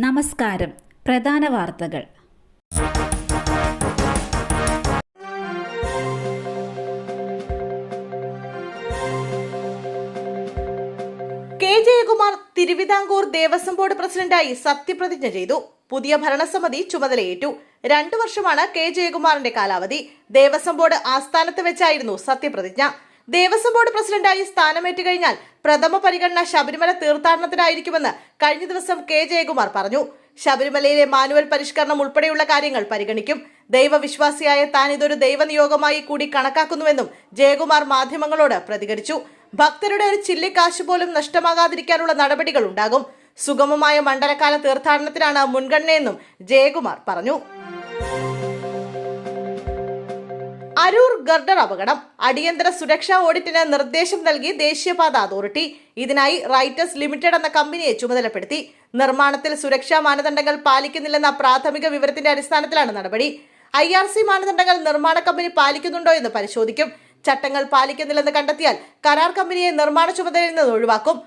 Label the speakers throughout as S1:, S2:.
S1: നമസ്കാരം. പ്രധാന വാർത്തകൾ.
S2: കെ ജയകുമാർ തിരുവിതാംകൂർ ദേവസ്വം ബോർഡ് പ്രസിഡന്റായി സത്യപ്രതിജ്ഞ ചെയ്തു. പുതിയ ഭരണസമിതി ചുമതലയേറ്റു. 2 വർഷമാണ് കെ ജയകുമാറിന്റെ കാലാവധി. ദേവസ്വം ബോർഡ് ആസ്ഥാനത്ത് വെച്ചായിരുന്നു സത്യപ്രതിജ്ഞ. ദേവസ്വം ബോർഡ് പ്രസിഡന്റായി സ്ഥാനമേറ്റു കഴിഞ്ഞാൽ പ്രഥമ പരിഗണന ശബരിമല തീർത്ഥാടനത്തിനായിരിക്കുമെന്ന് കഴിഞ്ഞ ദിവസം കെ ജയകുമാർ പറഞ്ഞു. ശബരിമലയിലെ മാനുവൽ പരിഷ്കരണം ഉൾപ്പെടെയുള്ള കാര്യങ്ങൾ പരിഗണിക്കും. ദൈവവിശ്വാസിയായ താൻ ഇതൊരു ദൈവനിയോഗമായി കൂടി കണക്കാക്കുന്നുവെന്നും ജയകുമാർ മാധ്യമങ്ങളോട് പ്രതികരിച്ചു. ഭക്തരുടെ ഒരു ചില്ലിക്കാശ് പോലും നഷ്ടമാകാതിരിക്കാനുള്ള നടപടികൾ ഉണ്ടാകും. സുഗമമായ മണ്ഡലകാല തീർത്ഥാടനത്തിനാണ് മുൻഗണനയെന്നും ജയകുമാർ പറഞ്ഞു. അരൂർ ഗർഡർ അപകടം. അടിയന്തര സുരക്ഷാ ഓഡിറ്റിന് നിർദ്ദേശം നൽകി ദേശീയപാത അതോറിറ്റി. ഇതിനായി റൈറ്റേഴ്സ് ലിമിറ്റഡ് എന്ന കമ്പനിയെ ചുമതലപ്പെടുത്തി. നിർമ്മാണത്തിൽ സുരക്ഷാ മാനദണ്ഡങ്ങൾ പാലിക്കുന്നില്ലെന്ന പ്രാഥമിക വിവരത്തിന്റെ അടിസ്ഥാനത്തിലാണ് നടപടി. IRC മാനദണ്ഡങ്ങൾ നിർമ്മാണ കമ്പനി പാലിക്കുന്നുണ്ടോ എന്ന് പരിശോധിക്കും. ചട്ടങ്ങൾ പാലിക്കുന്നില്ലെന്ന് കണ്ടെത്തിയാൽ കരാർ കമ്പനിയെ നിർമ്മാണ ചുമതലയിൽ നിന്ന് ഒഴിവാക്കും.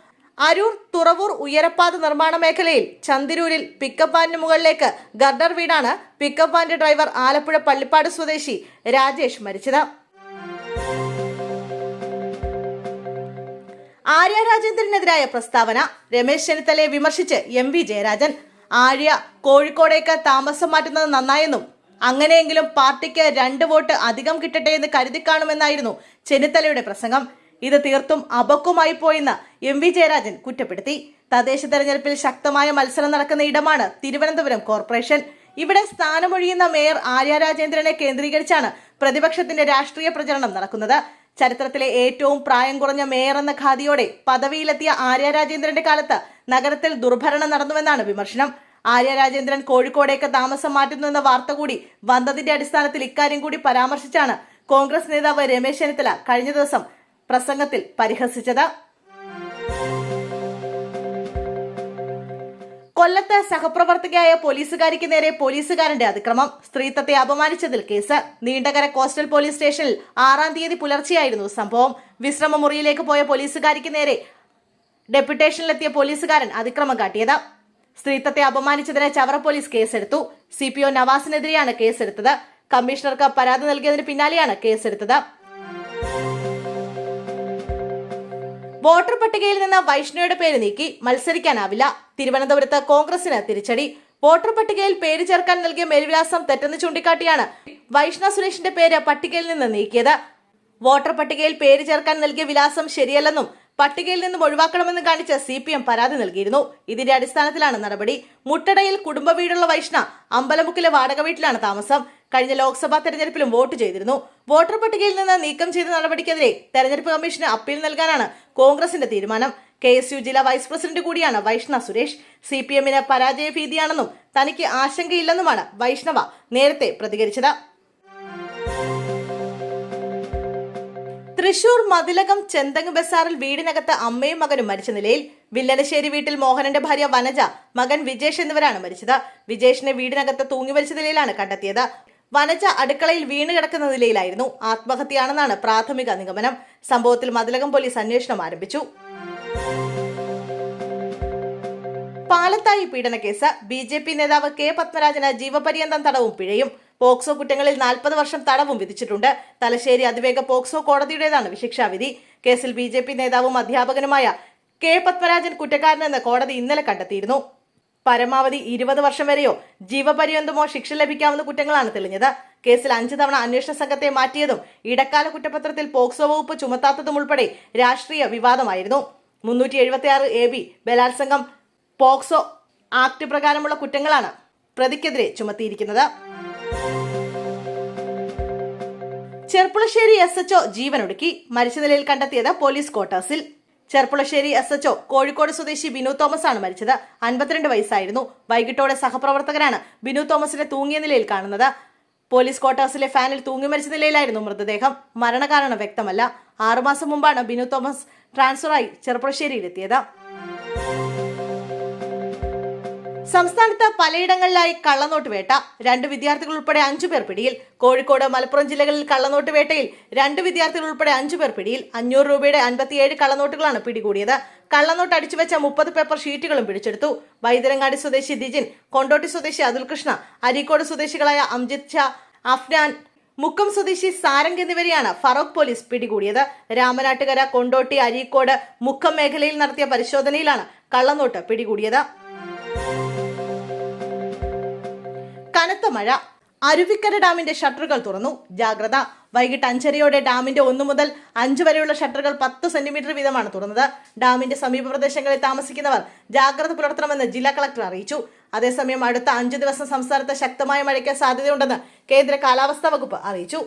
S2: അരൂർ തുറവൂർ ഉയരപ്പാത നിർമ്മാണ മേഖലയിൽ ചന്തിരൂരിൽ പിക്കപ്പ് വാനിന് മുകളിലേക്ക് ഗർഡർ വീടാണ് പിക്കപ്പ് വാന്റെ ഡ്രൈവർ ആലപ്പുഴ പള്ളിപ്പാട് സ്വദേശി രാജേഷ് മരിച്ചത്. ആര്യ രാജേന്ദ്രനെതിരായ പ്രസ്താവന. രമേശ് ചെന്നിത്തലയെ വിമർശിച്ച് MV ജയരാജൻ. ആര്യ കോഴിക്കോടേക്ക് താമസം മാറ്റുന്നത് നന്നായെന്നും അങ്ങനെയെങ്കിലും പാർട്ടിക്ക് 2 വോട്ട് അധികം കിട്ടട്ടെ എന്ന് കരുതിക്കാണുമെന്നായിരുന്നു ചെന്നിത്തലയുടെ പ്രസംഗം. ഇത് തീർത്തും അബക്കമായി പോയെന്ന് MV ജയരാജൻ കുറ്റപ്പെടുത്തി. തദ്ദേശ തെരഞ്ഞെടുപ്പിൽ ശക്തമായ മത്സരം നടക്കുന്ന ഇടമാണ് തിരുവനന്തപുരം കോർപ്പറേഷൻ. ഇവിടെ സ്ഥാനമൊഴിയുന്ന മേയർ ആര്യ രാജേന്ദ്രനെ കേന്ദ്രീകരിച്ചാണ് പ്രതിപക്ഷത്തിന്റെ രാഷ്ട്രീയ പ്രചരണം നടക്കുന്നത്. ചരിത്രത്തിലെ ഏറ്റവും പ്രായം കുറഞ്ഞ മേയർ എന്ന ഖാദിയോടെ പദവിയിലെത്തിയ ആര്യ രാജേന്ദ്രന്റെ കാലത്ത് നഗരത്തിൽ ദുർഭരണം നടന്നുവെന്നാണ് വിമർശനം. ആര്യ രാജേന്ദ്രൻ കോഴിക്കോടേക്ക് താമസം മാറ്റുന്നുവെന്ന വാർത്ത കൂടി വന്നതിന്റെ അടിസ്ഥാനത്തിൽ ഇക്കാര്യം കൂടി പരാമർശിച്ചാണ് കോൺഗ്രസ് നേതാവ് രമേശ് ചെന്നിത്തല കഴിഞ്ഞ ദിവസം പ്രസംഗത്തിൽ പരിഹസിച്ചത്. കൊല്ലത്ത് സഹപ്രവർത്തകയായ പോലീസുകാരിക്ക് നേരെ പോലീസുകാരന്റെ അതിക്രമം. സ്ത്രീത്വത്തെ അപമാനിച്ചതിൽ കേസ്. നീണ്ടകര കോസ്റ്റൽ പോലീസ് സ്റ്റേഷനിൽ 6-ാം തീയതി പുലർച്ചെയായിരുന്നു സംഭവം. വിശ്രമ മുറിയിലേക്ക് പോയ പോലീസുകാരിക്ക് നേരെ ഡെപ്യൂട്ടേഷനിലെത്തിയ പോലീസുകാരൻ അതിക്രമം കാട്ടിയത്. സ്ത്രീത്വത്തെ അപമാനിച്ചതിന് ചവറ പോലീസ് കേസെടുത്തു. CPO നവാസിനെതിരെയാണ് കേസെടുത്തത്. കമ്മീഷണർക്ക് പരാതി നൽകിയതിന് പിന്നാലെയാണ് കേസെടുത്തത്. വോട്ടർ പട്ടികയിൽ നിന്ന് വൈഷ്ണയുടെ പേര് നീക്കി. മത്സരിക്കാനാവില്ല. തിരുവനന്തപുരത്ത് കോൺഗ്രസിന് തിരിച്ചടി. വോട്ടർ പട്ടികയിൽ പേര് ചേർക്കാൻ നൽകിയ മേൽവിലാസം തെറ്റെന്ന് ചൂണ്ടിക്കാട്ടിയാണ് വൈഷ്ണ സുരേഷിന്റെ പേര് പട്ടികയിൽ നിന്ന് നീക്കിയത്. വോട്ടർ പട്ടികയിൽ പേര് ചേർക്കാൻ നൽകിയ വിലാസം ശരിയല്ലെന്നും പട്ടികയിൽ നിന്നും ഒഴിവാക്കണമെന്നും കാണിച്ച് CPM പരാതി നൽകിയിരുന്നു. ഇതിന്റെ അടിസ്ഥാനത്തിലാണ് നടപടി. മുട്ടടയിൽ കുടുംബ വീടുള്ള വൈഷ്ണ അമ്പലമുക്കിലെ വാടക വീട്ടിലാണ് താമസം. കഴിഞ്ഞ ലോക്സഭാ തെരഞ്ഞെടുപ്പിലും വോട്ട് ചെയ്തിരുന്നു. വോട്ടർ പട്ടികയിൽ നിന്ന് നീക്കം ചെയ്ത നടപടിക്കെതിരെ തെരഞ്ഞെടുപ്പ് കമ്മീഷന് അപ്പീൽ നൽകാനാണ് കോൺഗ്രസിന്റെ തീരുമാനം. KSU ജില്ലാ വൈസ് പ്രസിഡന്റ് കൂടിയാണ് വൈഷ്ണ സുരേഷ്. CPMന് പരാജയ ഭീതിയാണെന്നും തനിക്ക് ആശങ്കയില്ലെന്നുമാണ് വൈഷ്ണവ നേരത്തെ പ്രതികരിച്ചത്. തൃശൂർ മതിലകം ചെന്തങ്ങ് ബസാറിൽ വീടിനകത്ത് അമ്മയും മകനും മരിച്ച നിലയിൽ. വില്ലനശ്ശേരി വീട്ടിൽ മോഹനന്റെ ഭാര്യ വനജ, മകൻ വിജേഷ് എന്നിവരാണ് മരിച്ചത്. വിജേഷിനെ വീടിനകത്ത് തൂങ്ങി മരിച്ച നിലയിലാണ് കണ്ടെത്തിയത്. വനജ അടുക്കളയിൽ വീണ് കിടക്കുന്ന നിലയിലായിരുന്നു. ആത്മഹത്യയാണെന്നാണ് പ്രാഥമിക നിഗമനം. സംഭവത്തിൽ മതിലകം പോലീസ് അന്വേഷണം ആരംഭിച്ചു. പാലത്തായി പീഡനക്കേസ്. BJP നേതാവ് K പത്മരാജന് ജീവപര്യന്തം തടവും പിഴയും. പോക്സോ കുറ്റങ്ങളിൽ 40 വർഷം തടവും വിധിച്ചിട്ടുണ്ട്. തലശ്ശേരി അതിവേഗ പോക്സോ കോടതിയുടേതാണ് ശിക്ഷാവിധി. കേസിൽ BJP നേതാവും അധ്യാപകനുമായ K പത്മരാജൻ കുറ്റക്കാരനെന്ന് കോടതി ഇന്നലെ കണ്ടെത്തിയിരുന്നു. പരമാവധി 20 വർഷം വരെയോ ജീവപര്യന്തമോ ശിക്ഷ ലഭിക്കാവുന്ന കുറ്റങ്ങളാണ് തെളിഞ്ഞത്. കേസിൽ 5 തവണ അന്വേഷണ സംഘത്തെ മാറ്റിയതും ഇടക്കാല കുറ്റപത്രത്തിൽ പോക്സോ വകുപ്പ് ചുമത്താത്തതും ഉൾപ്പെടെ രാഷ്ട്രീയ വിവാദമായിരുന്നു. 376 AB ബലാത്സംഗം പോക്സോ ആക്ട് പ്രകാരമുള്ള കുറ്റങ്ങളാണ് പ്രതിക്കെതിരെ ചുമത്തിയിരിക്കുന്നത്. ചെർപ്പുളശ്ശേരി SHO ജീവനൊടുക്കി. മരിച്ച നിലയിൽ കണ്ടെത്തിയത് പോലീസ് ക്വാർട്ടേഴ്സിൽ. ചെർപ്പുളശ്ശേരി SHO കോഴിക്കോട് സ്വദേശി ബിനു തോമസ് ആണ് മരിച്ചത്. 52 വയസ്സായിരുന്നു. വൈകിട്ടോടെ സഹപ്രവർത്തകരാണ് ബിനു തോമസിനെ തൂങ്ങിയ നിലയിൽ കാണുന്നത്. പോലീസ് ക്വാർട്ടേഴ്സിലെ ഫാനിൽ തൂങ്ങി മരിച്ച നിലയിലായിരുന്നു മൃതദേഹം. മരണകാരണം വ്യക്തമല്ല. 6 മാസം മുമ്പാണ് ബിനു തോമസ് ട്രാൻസ്ഫറായി ചെർപ്പുളശ്ശേരിയിലെത്തിയത്. സംസ്ഥാനത്ത് പലയിടങ്ങളിലായി കള്ളനോട്ട് വേട്ട. 2 വിദ്യാർത്ഥികൾ ഉൾപ്പെടെ 5 പേർ പിടിയിൽ. കോഴിക്കോട്, മലപ്പുറം ജില്ലകളിൽ കള്ളനോട്ട് വേട്ടയിൽ 2 വിദ്യാർത്ഥികൾ ഉൾപ്പെടെ 5 പേർ പിടിയിൽ. 500 രൂപയുടെ 57 കള്ളനോട്ടുകളാണ് പിടികൂടിയത്. കള്ളനോട്ട് അടിച്ചുവെച്ച 30 പേപ്പർ ഷീറ്റുകളും പിടിച്ചെടുത്തു. വൈദ്യരങ്ങാടി സ്വദേശി ദിജിൻ, കൊണ്ടോട്ടി സ്വദേശി അതുൽ കൃഷ്ണ, അരീക്കോട് സ്വദേശികളായ അംജിത് ഷാ, അഫ്നാൻ, മുക്കം സ്വദേശി സാരംഗ് എന്നിവരെയാണ് ഫറോക്ക് പോലീസ് പിടികൂടിയത്. രാമനാട്ടുകര, കൊണ്ടോട്ടി, അരീക്കോട്, മുക്കം മേഖലയിൽ നടത്തിയ പരിശോധനയിലാണ് കള്ളനോട്ട് പിടികൂടിയത്. കനത്ത മഴ. അരുവിക്കര ഡാമിന്റെ ഷട്ടറുകൾ തുറന്നു. ജാഗ്രത. വൈകിട്ട് 5:30 ഡാമിന്റെ 1 മുതൽ 5 വരെയുള്ള ഷട്ടറുകൾ 10 സെന്റിമീറ്റർ വീതമാണ് തുറന്നത്. ഡാമിന്റെ സമീപ പ്രദേശങ്ങളിൽ താമസിക്കുന്നവർ ജാഗ്രത പുലർത്തണമെന്ന് ജില്ലാ കളക്ടർ അറിയിച്ചു. അതേസമയം അടുത്ത 5 ദിവസം സംസ്ഥാനത്ത് ശക്തമായ മഴയ്ക്ക് സാധ്യതയുണ്ടെന്ന് കേന്ദ്ര കാലാവസ്ഥാ വകുപ്പ് അറിയിച്ചു.